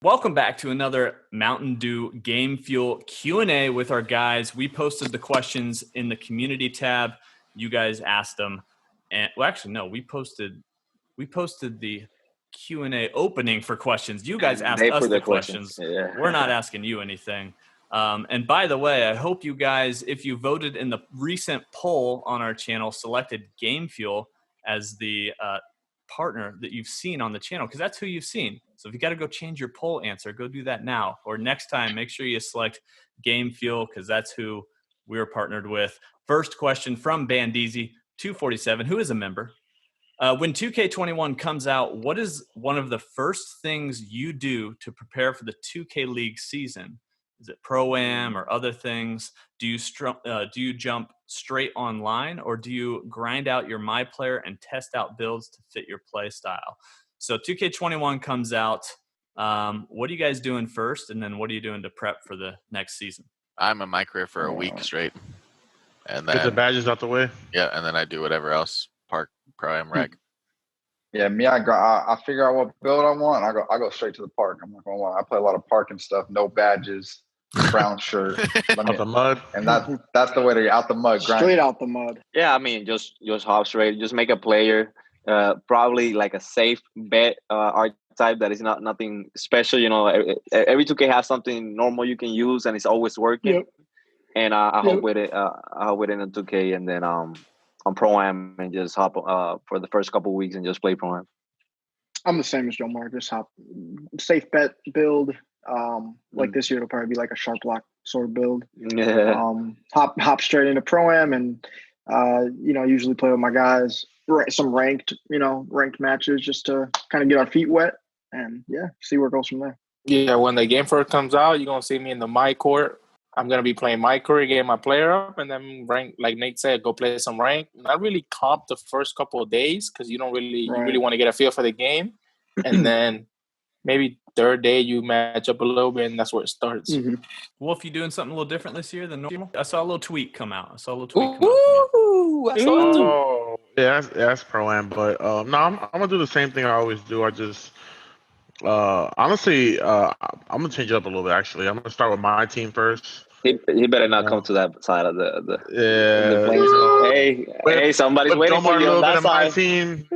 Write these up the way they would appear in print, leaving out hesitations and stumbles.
Welcome back to another Mountain Dew Game Fuel Q&A with our guys. We posted the questions in the community tab. You guys asked them. And well, actually, no, we posted the Q&A opening for questions. You guys asked us the questions. Yeah. We're not asking you anything. And by the way, I hope you guys, if you voted in the recent poll on our channel, selected Game Fuel as the partner that you've seen on the channel, because that's who you've seen. So if you got to go change your poll answer, go do that now. Or next time, make sure you select Game Fuel, because that's who we're partnered with. First question from Bandeezy247, who is a member. When 2K21 comes out, what is one of the first things you do to prepare for the 2K League season? Is it Pro-Am or other things? Do you jump straight online, or do you grind out your My Player and test out builds to fit your play style? So 2K21 comes out. What are you guys doing first, and then what are you doing to prep for the next season? I'm in my career for a week straight, and then get the badges out the way. Yeah, and then I do whatever else. Park, Pro-Am, Rec. Yeah, me, I figure out what build I want. I go straight to the park. I'm not gonna lie. I play a lot of parking stuff. No badges, brown shirt, out the mud, and that's the way to get out the mud. Grind. Straight out the mud. Yeah, I mean, just hop straight. Just make a player. Probably like a safe bet archetype that is nothing special. You know, every 2K has something normal you can use, and it's always working. Yep. And I hope with it. I hope with it in 2K, and then on Pro-Am and just hop for the first couple of weeks and just play Pro-Am. I'm the same as Joe Mark. Just hop, safe bet build. Like this year, it'll probably be like a sharp lock sort of build. Yeah. Hop straight into Pro-Am and usually play with my guys. Some ranked matches just to kind of get our feet wet and see where it goes from there. Yeah, when the game first comes out, you're gonna see me in the my court. I'm gonna be playing my court, getting my player up, and then rank, like Nate said, go play some rank. Not really comp the first couple of days because you really want to get a feel for the game, and then maybe third day you match up a little bit, and that's where it starts. Mm-hmm. Wolf, you doing something a little different this year than normal? I saw a little tweet come out. Ooh, I saw it too. Oh, yeah, that's Pro-Am, but no, I'm gonna do the same thing I always do. I just honestly, I'm gonna change it up a little bit. Actually, I'm gonna start with my team first. He better not come to that side of the yeah. Hey, somebody's waiting for you on that side. My team.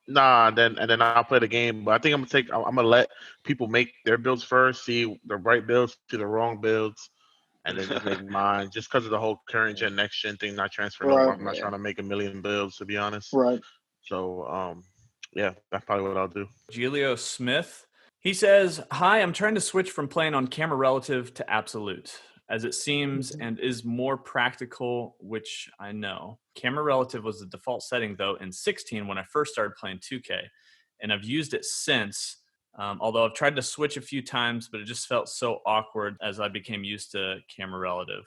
Then I'll play the game. But I think I'm gonna let people make their builds first, see the right builds, see the wrong builds, and then just make mine. Just because of the whole current gen, next gen thing, not transferring over. I'm not trying to make a million builds, to be honest. Right. So yeah, that's probably what I'll do. Giulio Smith. He says, "Hi, I'm trying to switch from playing on camera relative to absolute, as it seems and is more practical, which I know. Camera relative was the default setting, though, in 16 when I first started playing 2K, and I've used it since, although I've tried to switch a few times, but it just felt so awkward as I became used to camera relative.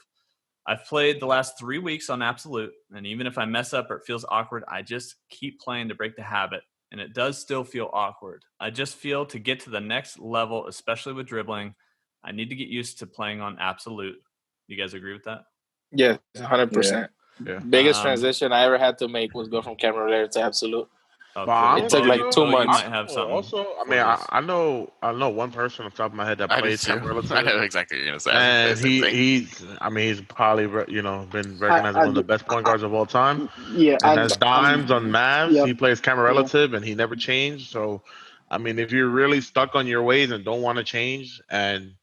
I've played the last 3 weeks on absolute, and even if I mess up or it feels awkward, I just keep playing to break the habit. And it does still feel awkward. I just feel to get to the next level, especially with dribbling, I need to get used to playing on absolute. You guys agree with that? Yeah, 100%. Yeah. Biggest transition I ever had to make was go from camera relative to absolute. Okay. It took like 2 months. You might have something. Also, I mean, I know one person off the top of my head that plays camera relative. I know exactly what you're gonna say. And he's probably been recognized as one of the best point guards of all time. Yeah, and as Dimes on Mavs, he plays camera relative, and he never changed. So, I mean, if you're really stuck on your ways and don't want to change, and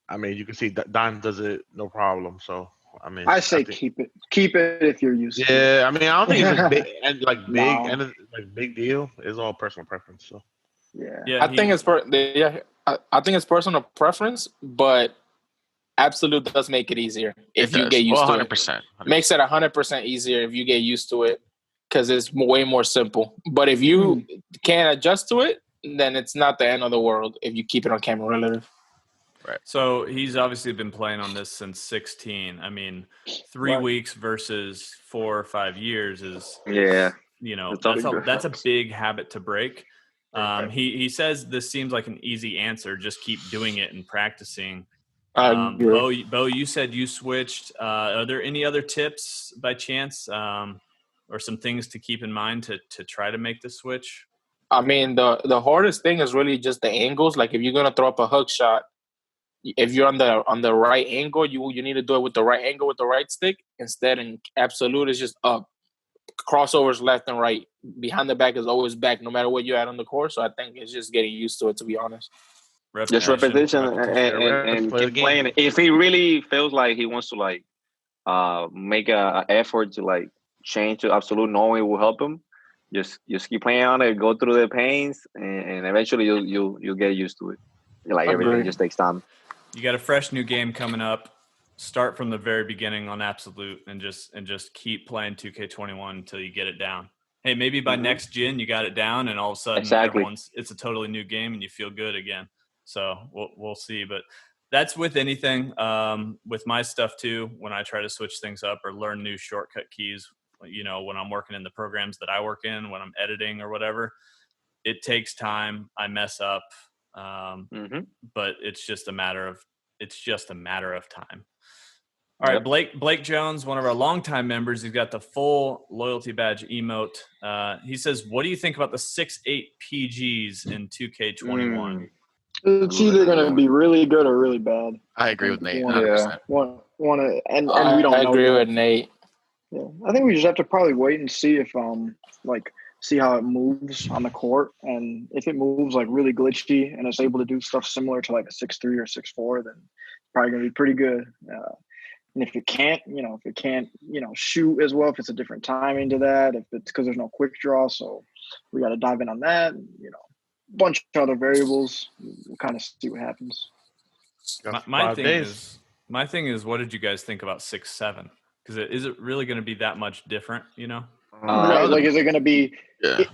I mean, you can see Dimes does it no problem. So, I mean, I say keep it if you're used to it. Yeah, I mean, I don't think it's a big deal. It's all personal preference. So, yeah, I think it's personal preference, but absolute does make it easier if you get used to it. 100%. Makes it 100% easier if you get used to it because it's way more simple. But if you can't adjust to it, then it's not the end of the world if you keep it on camera relative. Right. So he's obviously been playing on this since 16. I mean, 3 weeks versus 4 or 5 years is that's a big habit to break. He says this seems like an easy answer. Just keep doing it and practicing. Bo, you said you switched. Are there any other tips by chance, or some things to keep in mind to try to make the switch? I mean, the hardest thing is really just the angles. Like if you're gonna throw up a hook shot, if you're on the right angle, you need to do it with the right angle with the right stick. Instead, in absolute, is just up. Crossovers left and right. Behind the back is always back, no matter what you're at on the course. So I think it's just getting used to it, to be honest. Just repetition and keep playing. If he really feels like he wants to like make a effort to like change to absolute, knowing it will help him. Just keep playing on it, go through the pains, and eventually you'll get used to it. Like everything just takes time. You got a fresh new game coming up. Start from the very beginning on absolute and just keep playing 2K21 until you get it down. Hey, maybe by next gen you got it down, and all of a sudden it's a totally new game and you feel good again. So we'll see, but that's with anything. With my stuff too, when I try to switch things up or learn new shortcut keys, you know, when I'm working in the programs that I work in, when I'm editing or whatever, it takes time. I mess up, but it's just a matter of time. All right, Blake Jones, one of our longtime members, he's got the full loyalty badge emote. He says, "What do you think about the 6'8" PGs in 2K21?" It's either going to be really good or really bad. I agree with Nate. 100%. And we don't know. I agree with Nate. Yeah, I think we just have to probably wait and see if see how it moves on the court, and if it moves like really glitchy and it's able to do stuff similar to like a 6'3" or 6'4", then it's probably going to be pretty good. And if it can't, shoot as well, if it's a different timing to that, if it's because there's no quick draw, so we got to dive in on that. And, bunch of other variables. We'll kind of see what happens. My thing is, what did you guys think about 6'7"? Because is it really going to be that much different? Right? Like, is it going to be a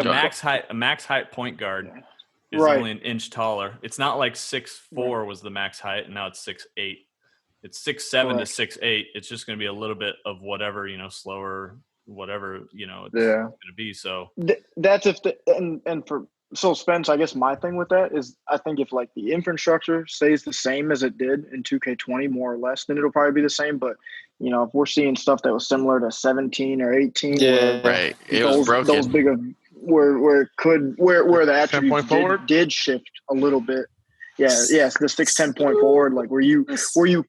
max height point guard is only an inch taller? It's not like 6'4" was the max height, and now it's 6'8". It's 6'7" to 6'8". It's just going to be a little bit of whatever, slower, whatever, it's going to be. So that's So Spence, I guess my thing with that is I think if like the infrastructure stays the same as it did in 2K20 more or less, then it'll probably be the same. But if we're seeing stuff that was similar to 17 or 18, right, it was broken. Those big of where the attributes did shift a little bit. Yeah, yes, the 6'10" point forward, like where you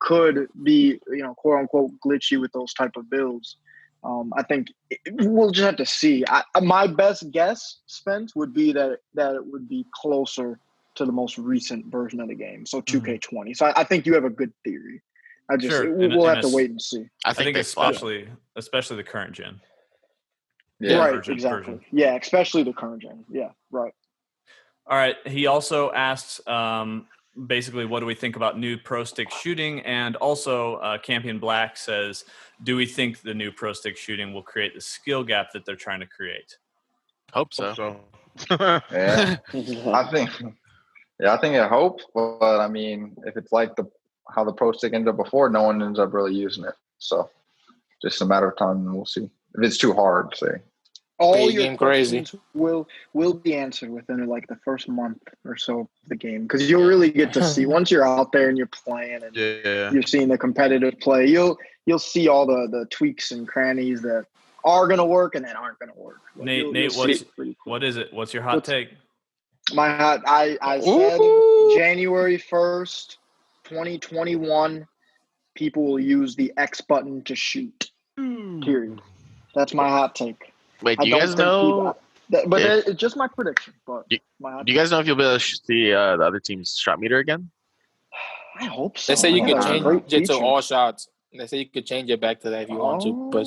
could be quote unquote glitchy with those type of builds. I think we'll just have to see. My best guess, Spence, would be that it would be closer to the most recent version of the game, so 2K20. So I think you have a good theory. We'll have to wait and see. I think especially the current gen. Yeah, right, exactly. Yeah, especially the current gen. Yeah, right. All right. He also asks, basically, what do we think about new pro stick shooting? And also, Campion Black says, do we think the new pro stick shooting will create the skill gap that they're trying to create? Hope so. Yeah, I think it hopes, but I mean, if it's like how the pro stick ended up before, no one ends up really using it. So just a matter of time, and we'll see. If it's too hard, say. All your questions will be answered within like the first month or so of the game, because you'll really get to see once you're out there and you're playing and you're seeing the competitive play. You'll see all the tweaks and crannies that are going to work and that aren't going to work. Like, Nate, what is it? What's your hot take? My hot, I said January 1st, 2021, people will use the X button to shoot. Period. That's my hot take. Wait, do you guys know? It's just my prediction. But do you guys know if you'll be able to see the other team's shot meter again? I hope so. They say you could change it to all shots. They say you could change it back to that if you want to. But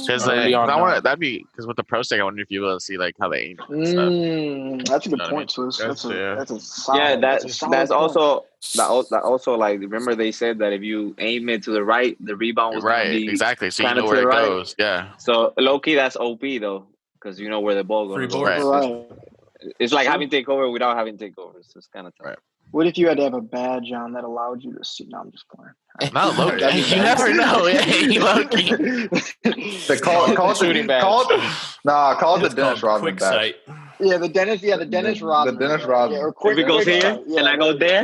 that'd be because with the pro stick, I wonder if you'll be able to see like how they aim. That's a good point, Swiss. That's a solid. That's also like, remember they said that if you aim it to the right, the rebound was right. Exactly. So you know where it goes. Yeah. So low key, that's OP though, because you know where the ball goes. Right. It's like having takeover without having takeover. So it's kind of tough. Right. What if you had to have a badge on that allowed you to see? No, I'm just playing. Not Loki. You never know. Loki. Call it the Dennis Rodman badge. Yeah, the Dennis Rodman. The Dennis Rodman. Yeah, if it goes here and I go there,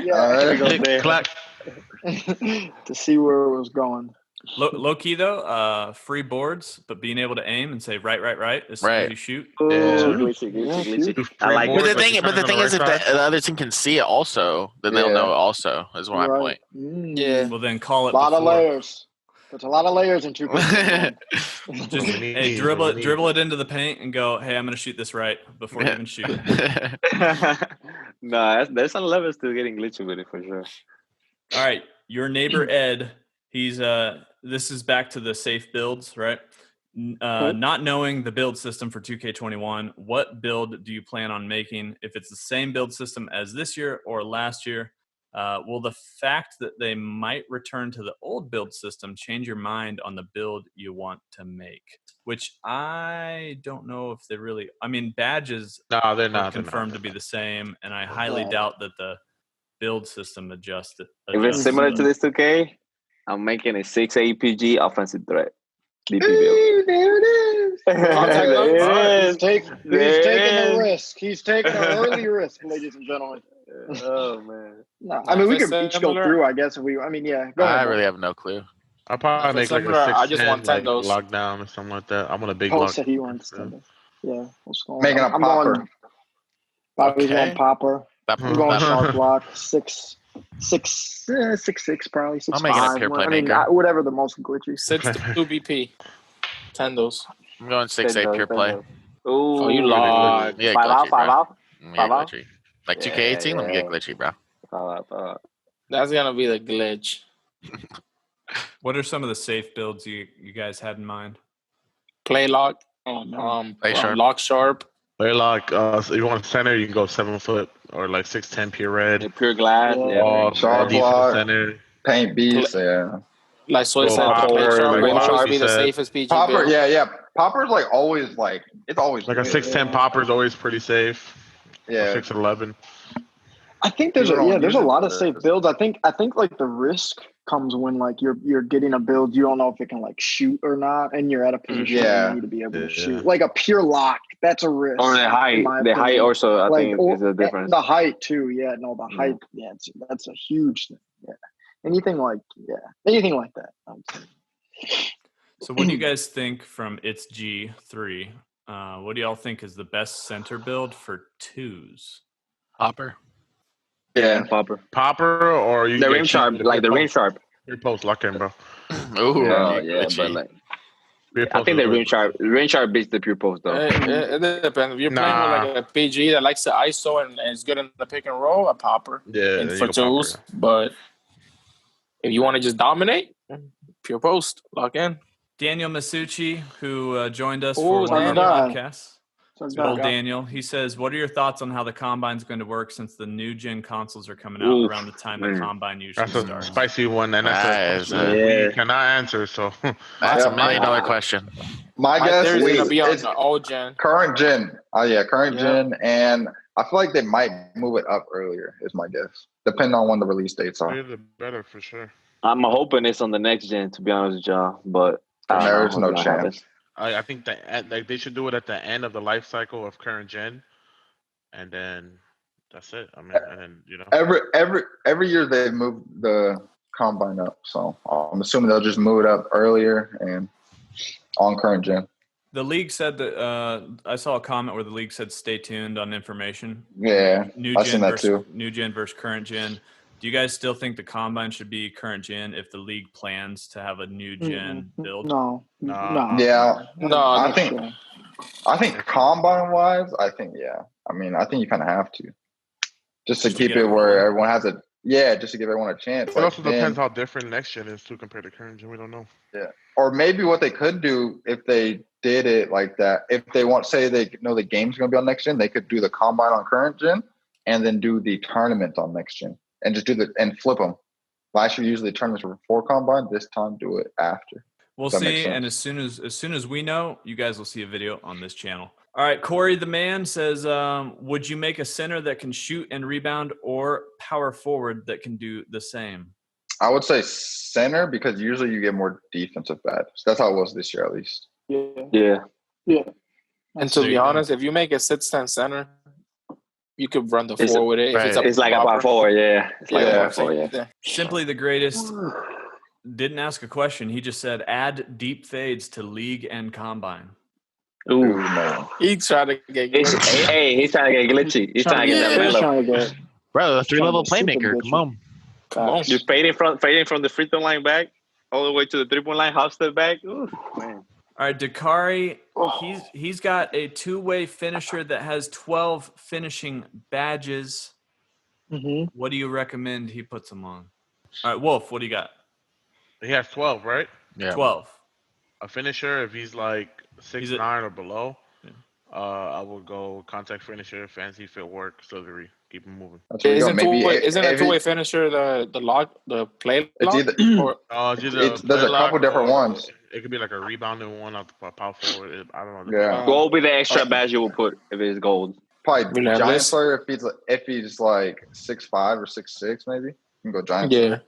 to see where it was going. Low key though, free boards, but being able to aim and say right as soon as you shoot. Glitchy. I like But it. the thing is, if the other team can see it also, then they'll know also. Is my point. Yeah. Well, then call it. A lot of before. layers. There's a lot of layers in 2K. Just dribble it into the paint and go, hey, I'm going to shoot this right before you even shoot. No, there's some levels to getting glitchy with it for sure. All right, your neighbor Ed, he's this is back to the safe builds, right? Not knowing the build system for 2K21, what build do you plan on making? If it's the same build system as this year or last year, will the fact that they might return to the old build system change your mind on the build you want to make? Which I don't know if they really. I mean, badges they're not confirmed to be the same, and I highly doubt that the build system adjusted. If it's similar to this 2K, I'm making a 6 APG offensive threat. DP build. There it is. He's taking a risk. He's taking an early risk, ladies and gentlemen. Oh man. No, I mean we could each go through. I guess if we. I mean, yeah. Go ahead, I really have no clue. I'll probably make like a 6 I just want like Tendos. lockdown or something like that. I want a big Paul lock. said he wants Tendos. Yeah. Making a popper. Bobby's going popper. I'm going sharp block. 6'6", probably 6'5". I'm making a pure playmaker. Whatever the most glitchy. 6'2" BP. Tendos. I'm going 6'8" pure play. Oh, you lied. Yeah, 5 out, 5 out. Yeah, glitchy. Like 2K18, let me get glitchy, bro. 5 out. That's gonna be the glitch. What are some of the safe builds you guys had in mind? Play lock. Play sharp. Lock sharp. Play lock. If you want center, you can go 7 foot or like 6'10" pure red. Pure glass. Sharp block. Center. Paint beast. Yeah. Like Soy said, Popper, sharp like will Popper be the said. safest PG Popper. build. Yeah. Popper's like always like it's always Like a good. 6'10" popper is always pretty safe. Yeah. 6'11". I think there's a lot of safe this. builds. I think like the risk comes when like you're getting a build you don't know if it can like shoot or not, and you're at a position where you need to be able to shoot. Like a pure lock, that's a risk. Or the height. The height also I think is a difference. The height too. Yeah, no, the height. Yeah, that's a huge thing. Yeah, anything like that. I would say. So what do you guys think from It's G3? What do y'all think is the best center build for twos? Popper. Yeah, Popper or you the rim sharp, like the rim sharp. Your post lock in, bro. Ooh, but like I think the rim sharp beats the pure post though. It depends. If you're playing with like a PG that likes the ISO and is good in the pick and roll, a popper. Yeah, for twos. Popper. But if you want to just dominate, pure post, lock in. Daniel Masucci, who joined us for one of our podcasts. Old Daniel, he says, what are your thoughts on how the Combine's going to work since the new gen consoles are coming out around the time the Combine usually starts? That's a spicy one, and that's we cannot answer, so. That's $1 million question. My guess is going to be on it's the old gen. Current gen. Current gen, and I feel like they might move it up earlier, is my guess, depending on when the release dates are. The better, for sure. I'm hoping it's on the next gen, to be honest with y'all, but there's no chance. I think that like they should do it at the end of the life cycle of current gen, and then that's it. I mean, and then every year they move the Combine up, so I'm assuming they'll just move it up earlier and on current gen. The league said that I saw a comment where the league said stay tuned on information. Yeah, I've seen that too. New gen versus current gen. Do you guys still think the Combine should be current gen if the league plans to have a new gen build? No. Yeah. No. I think Combine wise, I think I mean, I think you kind of have to, just to keep it where everyone has a just to give everyone a chance. It also depends how different next gen is too compared to current gen. We don't know. Yeah. Or maybe what they could do if they did it like that, if they say they know the game's going to be on next gen, they could do the Combine on current gen and then do the tournament on next gen. And just and flip them. Last year, usually the tournaments were before Combine. This time, do it after. We'll see. And as soon as we know, you guys will see a video on this channel. All right, Corey the man says, would you make a center that can shoot and rebound, or power forward that can do the same? I would say center, because usually you get more defensive badges. That's how it was this year, at least. Yeah. And to be honest, if you make a 6'10" center, you could run the floor with it. Right. It's like a power forward, It's like a power forward, Simply the greatest. didn't ask a question. He just said add deep fades to league and combine. Ooh, man. He's trying to get glitchy. Hey, he's trying to get glitchy. He's trying to get that mellow. Bro, a 3-level playmaker. Come on. You're fading from the free throw line back all the way to the 3-point line, half step back. Ooh, man. All right, Dakari, he's got a two-way finisher that has 12 finishing badges. Mm-hmm. What do you recommend he puts them on? All right, Wolf, what do you got? He has 12, right? Yeah. 12. A finisher, if he's like 6'9" or below, I would go contact finisher, fancy footwork, silvery. Keep him moving. Isn't a two-way finisher the play lock? There's a couple different ones. It could be like a rebounding one off the power forward. I don't know. Yeah. What will be the extra badge you will put if it's gold? Probably giant player if he's like 6'5" or 6'6", maybe you can go giant. Yeah.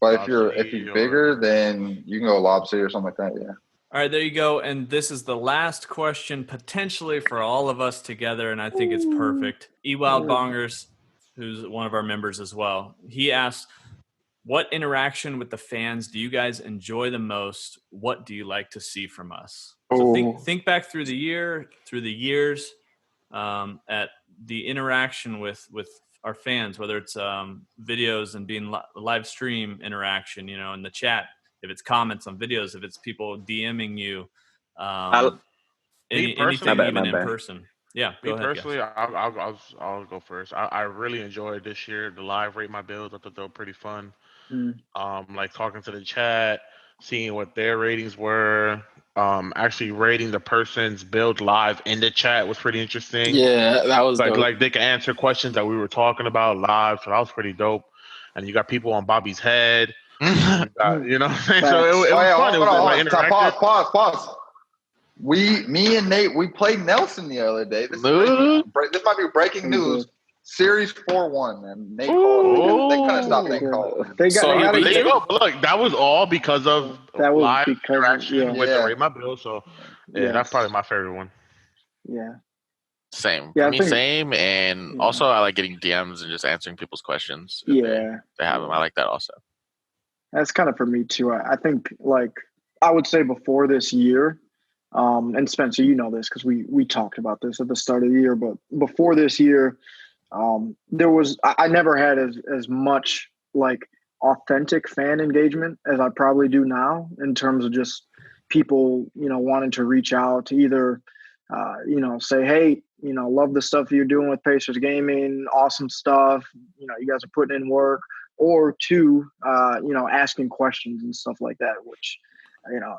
But if he's bigger, then you can go lob city or something like that. Yeah. All right, there you go. And this is the last question potentially for all of us together, and I think it's perfect. Ewild Bongers, who's one of our members as well, he asks, what interaction with the fans do you guys enjoy the most? What do you like to see from us? So think back through the years, at the interaction with our fans, whether it's videos and being live stream interaction, in the chat, if it's comments on videos, if it's people DMing you, anything even in person. Yeah, go ahead. Personally, I'll go first. I really enjoyed this year the live rate my builds. I thought they were pretty fun. Like talking to the chat, seeing what their ratings were. Actually rating the person's build live in the chat was pretty interesting. Yeah, that was dope. Like they can answer questions that we were talking about live, so that was pretty dope. And you got people on Bobby's head. You know what I'm saying? So it was fun. It was interactive. Pause. Me and Nate, we played Nelson the other day. This might be breaking news. Series 4-1, and Nate called. They couldn't stop Nate calling. There you go. But look, that was all because of live interaction with the Rate My Build. So that's probably my favorite one. Yeah. Same. Yeah, same. And also, I like getting DMs and just answering people's questions. They have them. I like that also. That's kind of for me too. I think, like, I would say before this year, and Spencer, you know this because we talked about this at the start of the year, but before this year, I never had as much like authentic fan engagement as I probably do now in terms of just people, wanting to reach out to either, say, hey, love the stuff you're doing with Pacers Gaming, awesome stuff. You guys are putting in work. Or two, asking questions and stuff like that, which, I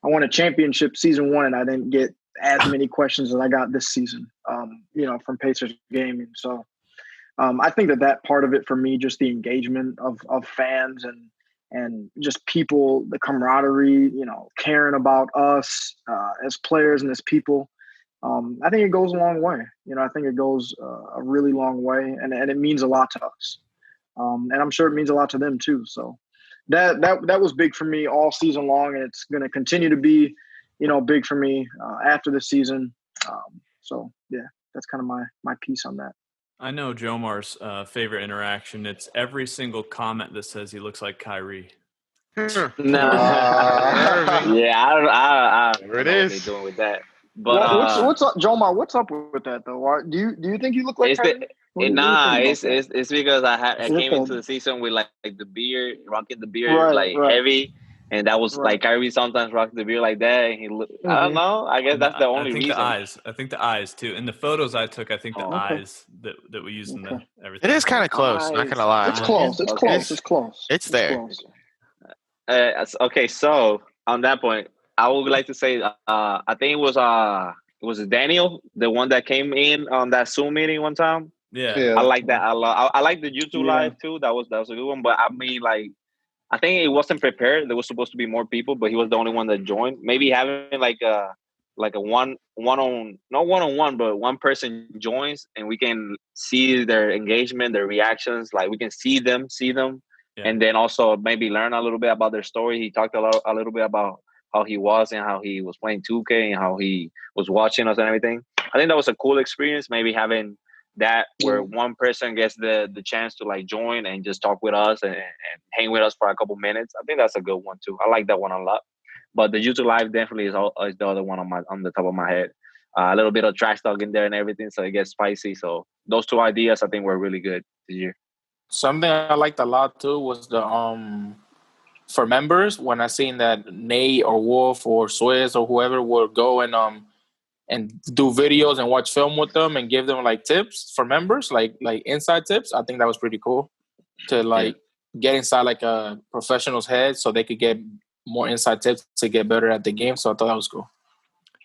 won a championship season 1 and I didn't get as many questions as I got this season, from Pacers Gaming. So I think that part of it for me, just the engagement of fans and just people, the camaraderie, caring about us as players and as people. I think it goes a long way. I think it goes a really long way and it means a lot to us. And I'm sure it means a lot to them too. So that was big for me all season long, and it's going to continue to be, big for me after the season. So yeah, that's kind of my piece on that. I know Jomar's favorite interaction. It's every single comment that says he looks like Kyrie. No. Yeah, I don't know what they're doing with that. But what's up, Jomar? What's up with that though? Do you think you look like Kyrie? It's because I came into the season with like the beard, rocking the beard heavy, and that was like Kyrie sometimes rocking the beard like that. And he I don't know. I guess that's the only reason. I think the eyes too. In the photos I took, I think the eyes that we used in the everything. It is kind of close. Not gonna lie. It's close. It's close. It's there. Okay, so on that point, I would like to say, I think it was Daniel, the one that came in on that Zoom meeting one time. Yeah. I like that a lot. I like the YouTube live too. That was a good one. But I mean, like, I think it wasn't prepared. There was supposed to be more people, but he was the only one that joined. Maybe having like a one-on-one, but one person joins and we can see their engagement, their reactions. Like we can see them, and then also maybe learn a little bit about their story. He talked a little bit about how he was and how he was playing 2K and how he was watching us and everything. I think that was a cool experience. Maybe having that where one person gets the chance to like join and just talk with us and hang with us for a couple minutes. I think that's a good one too. I like that one a lot. But the YouTube Live definitely is the other one on the top of my head. A little bit of trash talk in there and everything, so it gets spicy. So those two ideas I think were really good this year. Something I liked a lot too was the for members, when I seen that Nate or Wolf or Swizz or whoever would go and do videos and watch film with them and give them like tips for members, like inside tips. I think that was pretty cool to get inside like a professional's head so they could get more inside tips to get better at the game. So I thought that was cool.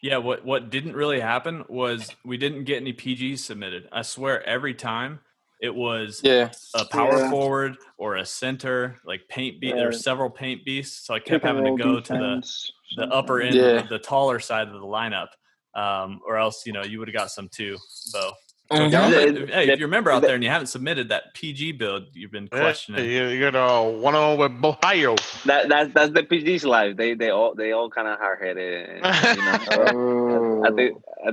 Yeah, what didn't really happen was we didn't get any PGs submitted. I swear every time it was a power forward or a center, like paint beast. There were several paint beasts, so I kept having to go to the upper end of the taller side of the lineup, or else you would have got some too, Bo. So if you remember out there and you haven't submitted that PG build, you've been questioning. You got one-on-one with Ohio. That's the PG's life. They all kind of hard-headed. I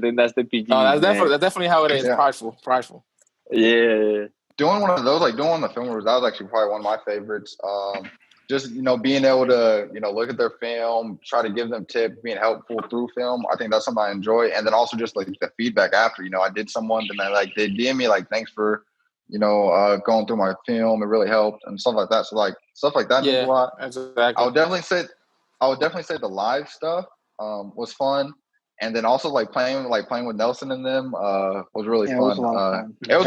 think that's the PG. Oh, that's definitely how it is. Prideful. Yeah. Doing one of those, like doing one of the filmers, that was actually probably one of my favorites. Just being able to look at their film, try to give them tips, being helpful through film. I think that's something I enjoy. And then also just like the feedback after. I did someone and they DM me like, thanks for going through my film. It really helped and stuff like that. So like stuff like that means a lot. Exactly. I would definitely say the live stuff was fun. And then also playing with Nelson and them was really fun. It was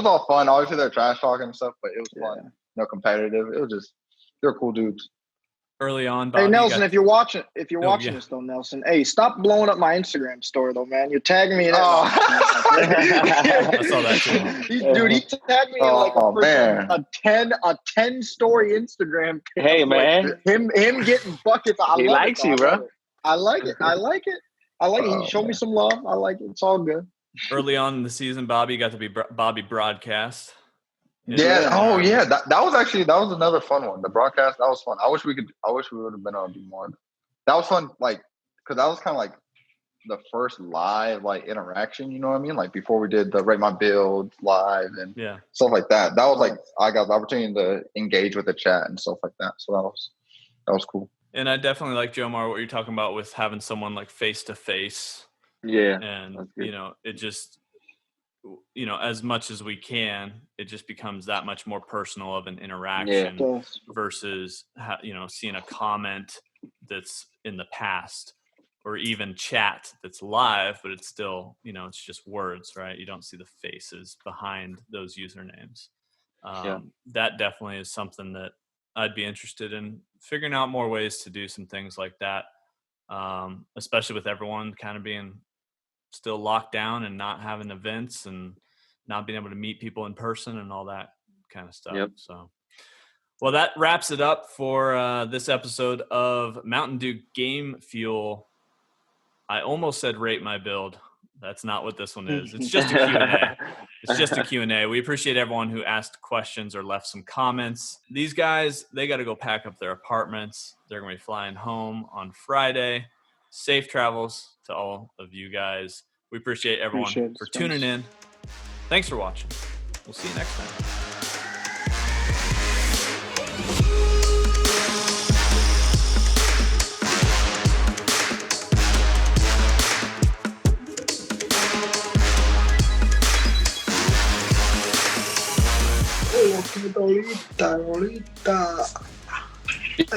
all fun. Obviously they're trash talking and stuff, but it was fun. Competitive. It was just they're cool dudes. Early on, Bobby, hey Nelson, if you're watching this though, Nelson, hey, stop blowing up my Instagram story though, man. You're tagging me in it. I saw that too. Dude, he tagged me in a 10 story Instagram page. Hey man, him getting buckets. He likes you, bro. I like it. He showed me some love. I like it. It's all good. Early on in the season, Bobby got to be Bobby broadcast. Yeah. Oh, yeah. That was another fun one. The broadcast, that was fun. I wish we would have been able to do more. That was fun, because that was kind of like the first live interaction. You know what I mean? Like before we did the Rate My Build live and stuff like that. That was I got the opportunity to engage with the chat and stuff like that. So that was cool. And I definitely like Jomar what you're talking about with having someone face to face. Yeah. And it just. As much as we can, it just becomes that much more personal of an interaction versus, seeing a comment that's in the past or even chat that's live, but it's still, it's just words, right? You don't see the faces behind those usernames. That definitely is something that I'd be interested in figuring out more ways to do some things like that, especially with everyone kind of being still locked down and not having events and not being able to meet people in person and all that kind of stuff. Yep. So, well, that wraps it up for this episode of Mountain Dew Game Fuel. I almost said Rate My Build. That's not what this one is. It's just a Q&A. It's just a Q&A. We appreciate everyone who asked questions or left some comments. These guys, they got to go pack up their apartments. They're going to be flying home on Friday. Safe travels to all of you guys. We appreciate everyone for tuning in. Thanks for watching. We'll see you next time.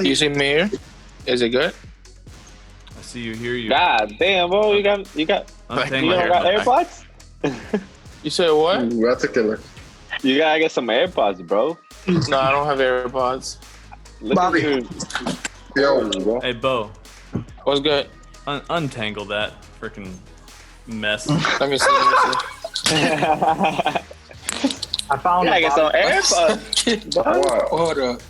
You see me here? Is it good? I see you, hear you. God damn, bro, you got you don't got AirPods? You said what? Ooh, that's a killer. You gotta get some AirPods, bro. No, I don't have AirPods. Bobby. Yo, bro. Hey, Bo. What's good? Untangle that freaking mess. Let me see. I found I get some AirPods. what? Hold up.